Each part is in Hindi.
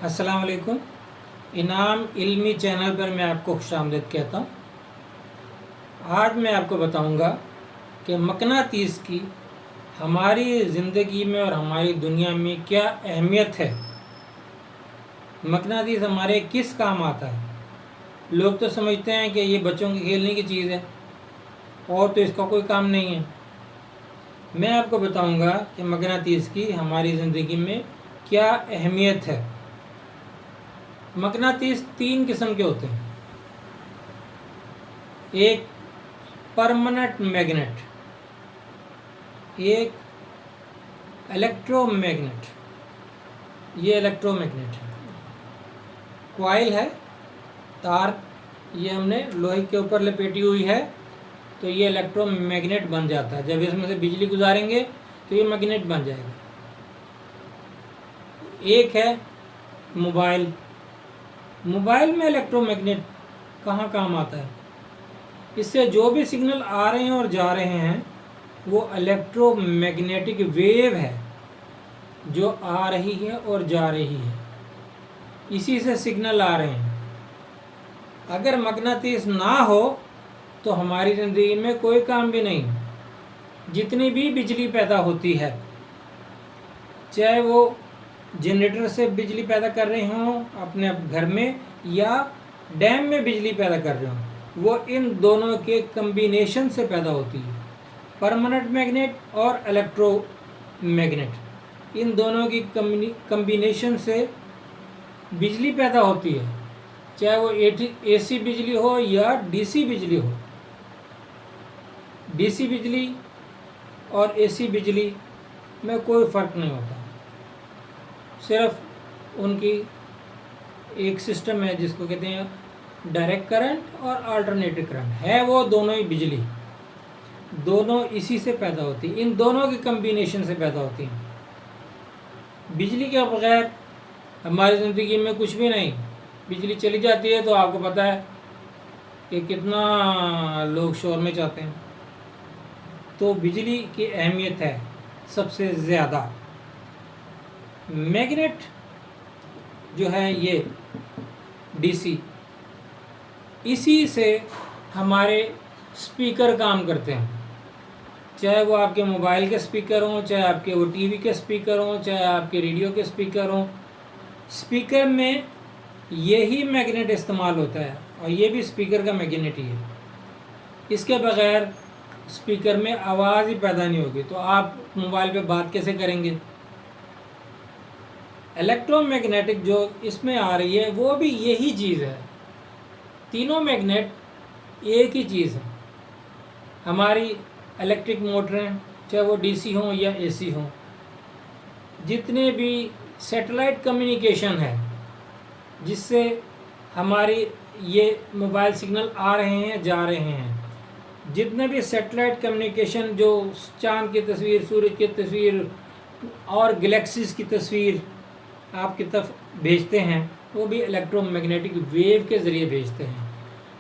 अस्सलाम वालेकुम। इनाम इल्मी चैनल पर मैं आपको खुशामदीद कहता हूँ। आज मैं आपको बताऊँगा कि मकनातीस की हमारी ज़िंदगी में और हमारी दुनिया में क्या अहमियत है। मकनातीस हमारे किस काम आता है। लोग तो समझते हैं कि ये बच्चों के खेलने की चीज़ है और तो इसका कोई काम नहीं है। मैं आपको बताऊंगा कि मकनातीस की हमारी ज़िंदगी में क्या अहमियत है। मकनातीस 3 किस्म के होते हैं। एक परमानेंट मैग्नेट, एक इलेक्ट्रोमैग्नेट। ये इलेक्ट्रोमैग्नेट है, कॉइल है, तार ये हमने लोहे के ऊपर लपेटी हुई है तो ये इलेक्ट्रोमैग्नेट बन जाता है। जब इसमें से बिजली गुजारेंगे तो ये मैग्नेट बन जाएगा। एक है मोबाइल। मोबाइल में इलेक्ट्रोमैग्नेट कहाँ काम आता है। इससे जो भी सिग्नल आ रहे हैं और जा रहे हैं वो इलेक्ट्रोमैग्नेटिक वेव है जो आ रही है और जा रही है। इसी से सिग्नल आ रहे हैं। अगर मकनातीस ना हो तो हमारी ज़िंदगी में कोई काम भी नहीं। जितनी भी बिजली पैदा होती है, चाहे वो जनरेटर से बिजली पैदा कर रहे हों अपने घर में या डैम में बिजली पैदा कर रहे हों, वो इन दोनों के कम्बिनेशन से पैदा होती है। परमानेंट मैग्नेट और इलेक्ट्रोमैग्नेट, इन दोनों की कम्बिनेशन से बिजली पैदा होती है। चाहे वो एसी बिजली हो या डीसी बिजली हो। डीसी बिजली और एसी बिजली में कोई फ़र्क नहीं होता। सिर्फ उनकी एक सिस्टम है जिसको कहते हैं डायरेक्ट करंट और अल्टरनेटिव करंट है। वो दोनों ही बिजली दोनों इसी से पैदा होती है। इन दोनों की कम्बिनेशन से पैदा होती है। बिजली के बगैर हमारी ज़िंदगी में कुछ भी नहीं। बिजली चली जाती है तो आपको पता है कि कितना लोग शोर में जाते हैं। तो बिजली की अहमियत है सबसे ज़्यादा। मैग्नेट जो है ये डीसी, इसी से हमारे स्पीकर काम करते हैं। चाहे वो आपके मोबाइल के स्पीकर हों, चाहे आपके वो टीवी के स्पीकर हों, चाहे आपके रेडियो के स्पीकर हों, स्पीकर में यही मैग्नेट इस्तेमाल होता है और ये भी स्पीकर का मैग्नेट ही है। इसके बगैर स्पीकर में आवाज़ ही पैदा नहीं होगी तो आप मोबाइल पे बात कैसे करेंगे। इलेक्ट्रोमैग्नेटिक जो इसमें आ रही है वो भी यही चीज़ है। तीनों मैग्नेट एक ही चीज़ है। हमारी इलेक्ट्रिक मोटरें चाहे वो डीसी हों या एसी हों, जितने भी सैटेलाइट कम्युनिकेशन है जिससे हमारी ये मोबाइल सिग्नल आ रहे हैं जा रहे हैं, जितने भी सैटेलाइट कम्युनिकेशन जो चांद की तस्वीर, सूरज की तस्वीर और गैलेक्सीज की तस्वीर आपकी तरफ भेजते हैं वो भी इलेक्ट्रोमैग्नेटिक वेव के ज़रिए भेजते हैं।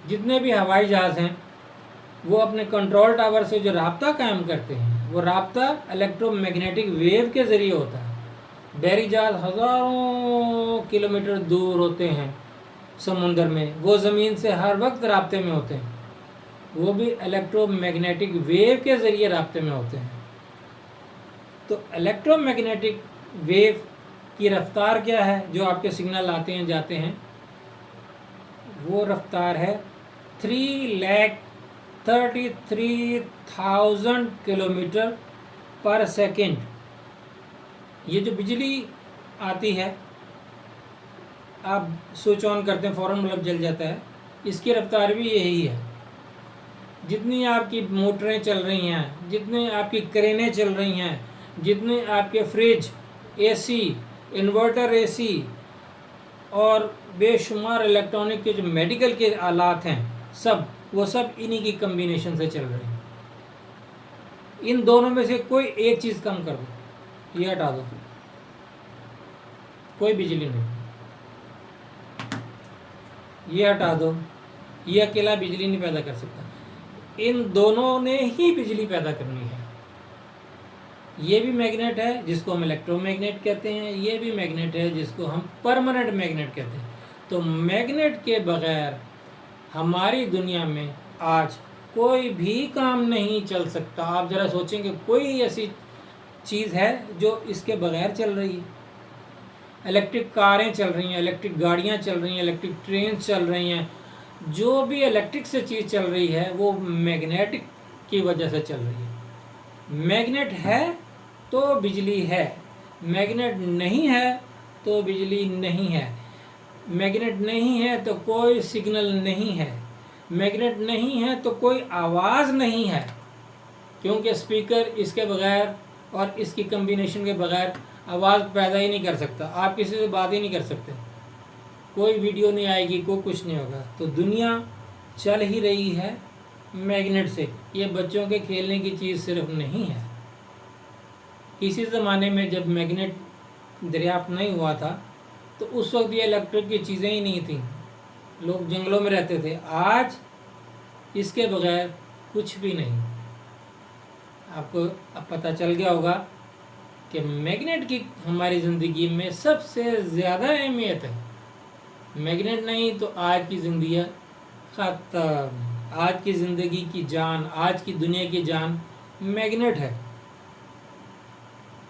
जितने भी हवाई जहाज़ हैं वो अपने कंट्रोल टावर से जो राब्ता कायम करते हैं वो राब्ता इलेक्ट्रोमैग्नेटिक वेव के ज़रिए होता है। बहरी जहाज़ हज़ारों किलोमीटर दूर होते हैं समुंदर में, वो ज़मीन से हर वक्त राब्ते में होते हैं, वो भी इलेक्ट्रोमैग्नेटिक वेव के ज़रिए राब्ते में होते हैं। तो इलेक्ट्रोमैग्नेटिक वेव की रफ्तार क्या है जो आपके सिग्नल आते हैं जाते हैं, वो रफ्तार है 3,33,000 किलोमीटर पर सेकेंड। ये जो बिजली आती है आप स्विच ऑन करते हैं फ़ौरन बल्ब जल जाता है, इसकी रफ्तार भी यही है। जितनी आपकी मोटरें चल रही हैं, जितनी आपकी क्रेनें चल रही हैं, जितने आपके फ्रिज, एसी, इन्वर्टर एसी और बेशुमार इलेक्ट्रॉनिक के जो मेडिकल के आलात हैं वो सब इन्हीं की कम्बिनेशन से चल रहे हैं। इन दोनों में से कोई एक चीज़ कम कर दो, ये हटा दो, कोई बिजली नहीं। ये हटा दो, ये अकेला बिजली नहीं पैदा कर सकता। इन दोनों ने ही बिजली पैदा करनी है। ये भी मैग्नेट है जिसको हम इलेक्ट्रोमैग्नेट कहते हैं, ये भी मैग्नेट है जिसको हम परमानेंट मैग्नेट कहते हैं। तो मैग्नेट के बगैर हमारी दुनिया में आज कोई भी काम नहीं चल सकता। आप ज़रा सोचेंगे कोई ऐसी चीज़ है जो इसके बगैर चल रही है? इलेक्ट्रिक कारें चल रही हैं, इलेक्ट्रिक गाड़ियाँ चल रही हैं, इलेक्ट्रिक ट्रेन चल रही हैं, जो भी इलेक्ट्रिक से चीज़ चल रही है वो मैग्नेटिक की वजह से चल रही है। मैग्नेट है तो बिजली है, मैग्नेट नहीं है तो बिजली नहीं है, मैग्नेट नहीं है तो कोई सिग्नल नहीं है, मैग्नेट नहीं है तो कोई आवाज़ नहीं है, क्योंकि स्पीकर इसके बगैर और इसकी कम्बिनेशन के बगैर आवाज़ पैदा ही नहीं कर सकता। आप किसी से बात ही नहीं कर सकते, कोई वीडियो नहीं आएगी, कोई कुछ नहीं होगा। तो दुनिया चल ही रही है मैग्नेट से। ये बच्चों के खेलने की चीज़ सिर्फ नहीं है। किसी ज़माने में जब मैग्नेट दरियाफ्त नहीं हुआ था तो उस वक्त ये इलेक्ट्रिक की चीज़ें ही नहीं थी, लोग जंगलों में रहते थे। आज इसके बगैर कुछ भी नहीं। आपको अब पता चल गया होगा कि मैग्नेट की हमारी ज़िंदगी में सबसे ज़्यादा अहमियत है। मैग्नेट नहीं तो आज की ज़िंदगी ख़त्म। आज की ज़िंदगी की जान, आज की दुनिया की जान मैग्नेट है।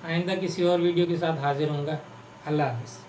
आइंदा किसी और वीडियो के साथ हाजिर होऊंगा। अल्लाह हाफ़िज़।